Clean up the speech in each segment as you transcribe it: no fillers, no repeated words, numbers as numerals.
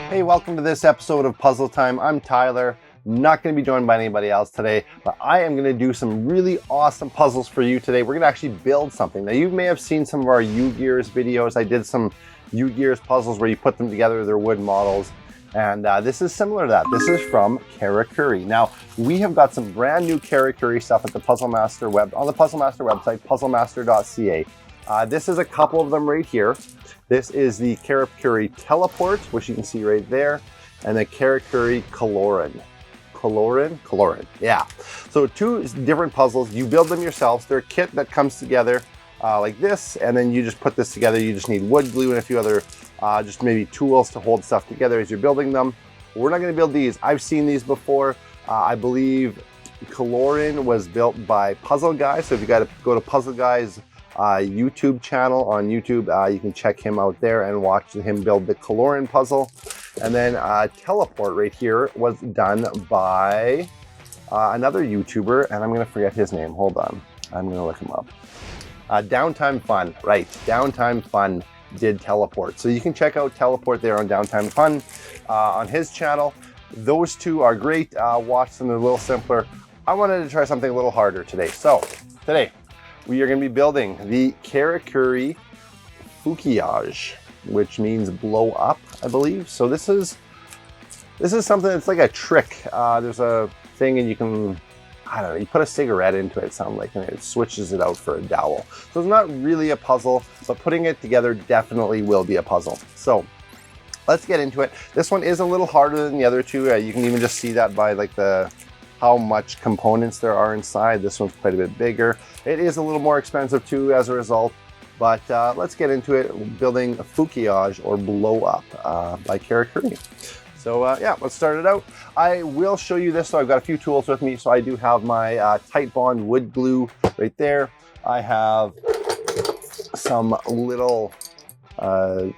Hey, welcome to this episode of Puzzle Time. I'm Tyler. Not going to be joined by anybody else today, but I am going to do some really awesome puzzles for you today. We're going to actually build something. Now, you may have seen some of our UGears videos. I did some UGears puzzles where you put them together. They're wood models. And this is similar to that. This is from Karakuri. Now, we have got some brand new Karakuri stuff at the Puzzle Master on the Puzzle Master website, puzzlemaster.ca. This is a couple of them right here. This is the Karakuri Teleport, which you can see right there, and the Karakuri Kaloran. Kaloran, yeah. So two different puzzles. You build them yourselves. They're a kit that comes together like this, and then you just put this together. You just need wood glue and a few other just maybe tools to hold stuff together as you're building them. We're not going to build these. I've seen these before. I believe Kaloran was built by Puzzle Guy. So if you got to go to Puzzle Guy's YouTube channel on YouTube, you can check him out there and watch him build the Kaloran puzzle. And then Teleport right here was done by another YouTuber, and I'm going to forget his name. Hold on. I'm going to look him up. Downtime Fun, right. Downtime Fun did Teleport. So you can check out Teleport there on Downtime Fun on his channel. Those two are great. Watch them, they're a little simpler. I wanted to try something a little harder today. So today we are going to be building the Karakuri Fukiage, which means blow up, I believe. So this is something that's like a trick. There's a thing and you can, I don't know, you put a cigarette into it, sound like, and it switches it out for a dowel. So it's not really a puzzle, but putting it together definitely will be a puzzle. So let's get into it. This one is a little harder than the other two. You can even just see that by like how much components there are inside. This one's quite a bit bigger. It is a little more expensive too as a result, but let's get into it. Building a Fukiage or blow up by Karakuri. So yeah, let's start it out. I will show you this. So I've got a few tools with me. So I do have my Titebond wood glue right there. I have some little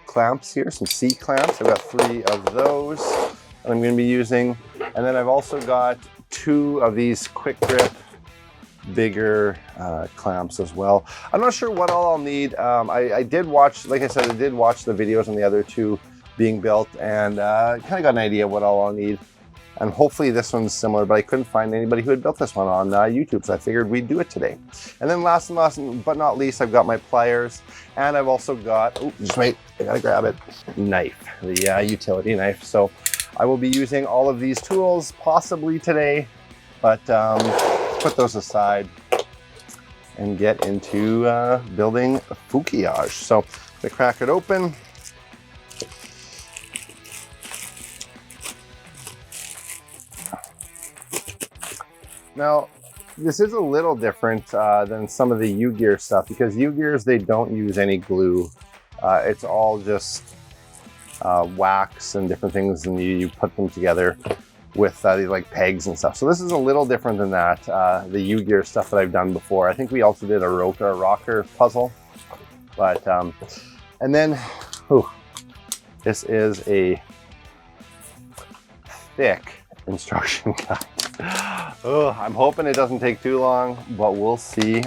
clamps here, some C clamps. I've got 3 of those that I'm going to be using. And then I've also got 2 of these quick grip bigger clamps as well. I'm not sure what all I'll need. I did watch, like I said, I did watch the videos on the other 2 being built, and kind of got an idea what all I'll need. And hopefully this one's similar, but I couldn't find anybody who had built this one on YouTube, so I figured we'd do it today. And then last but not least, I've got my pliers, and I've also got, oh, just wait, I gotta grab it, knife, the utility knife. So I will be using all of these tools possibly today, but put those aside and get into building a Fukiage. So I'm gonna crack it open. Now, this is a little different than some of the UGear stuff, because UGears, they don't use any glue. It's all just wax and different things, and you put them together with these like pegs and stuff. So this is a little different than that, the UGear stuff that I've done before. I think we also did a rocker puzzle. But, and then, this is a thick instruction guide. Oh, I'm hoping it doesn't take too long, but we'll see.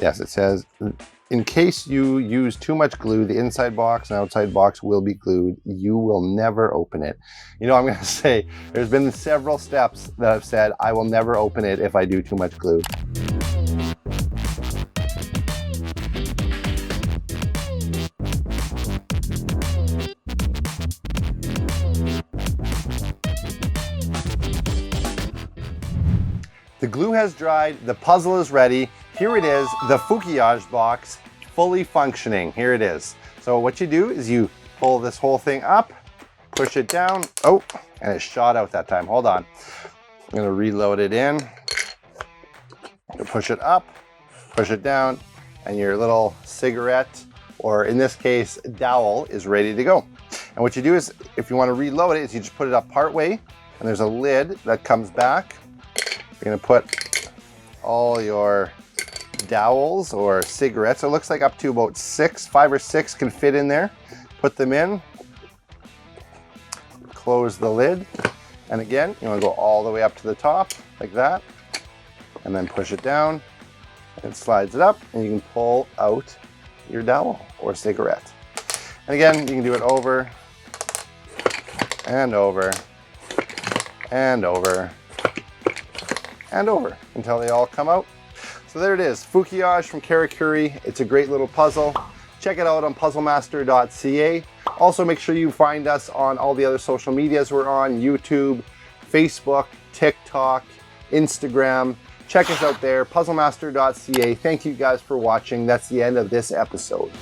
Yes, it says, in case you use too much glue, the inside box and outside box will be glued. You will never open it. You know, I'm going to say there's been several steps that I've said I will never open it if I do too much glue. The glue has dried, the puzzle is ready. Here it is, the Fukiage box, fully functioning. Here it is. So what you do is you pull this whole thing up, push it down. Oh, and it shot out that time. Hold on. I'm gonna reload it in. You push it up, push it down, and your little cigarette, or in this case, dowel, is ready to go. And what you do is, if you want to reload it, is you just put it up part way, and there's a lid that comes back. You're gonna put all your dowels or cigarettes. It looks like up to about 5 or 6 can fit in there. Put them in, close the lid, and again, you wanna go all the way up to the top, like that, and then push it down, and it slides it up, and you can pull out your dowel or cigarette. And again, you can do it over, and over, and over, and over until they all come out. So there it is, Fukiage from Karakuri. It's a great little puzzle. Check it out on puzzlemaster.ca. Also make sure you find us on all the other social medias we're on, YouTube, Facebook, TikTok, Instagram. Check us out there, puzzlemaster.ca. Thank you guys for watching. That's the end of this episode.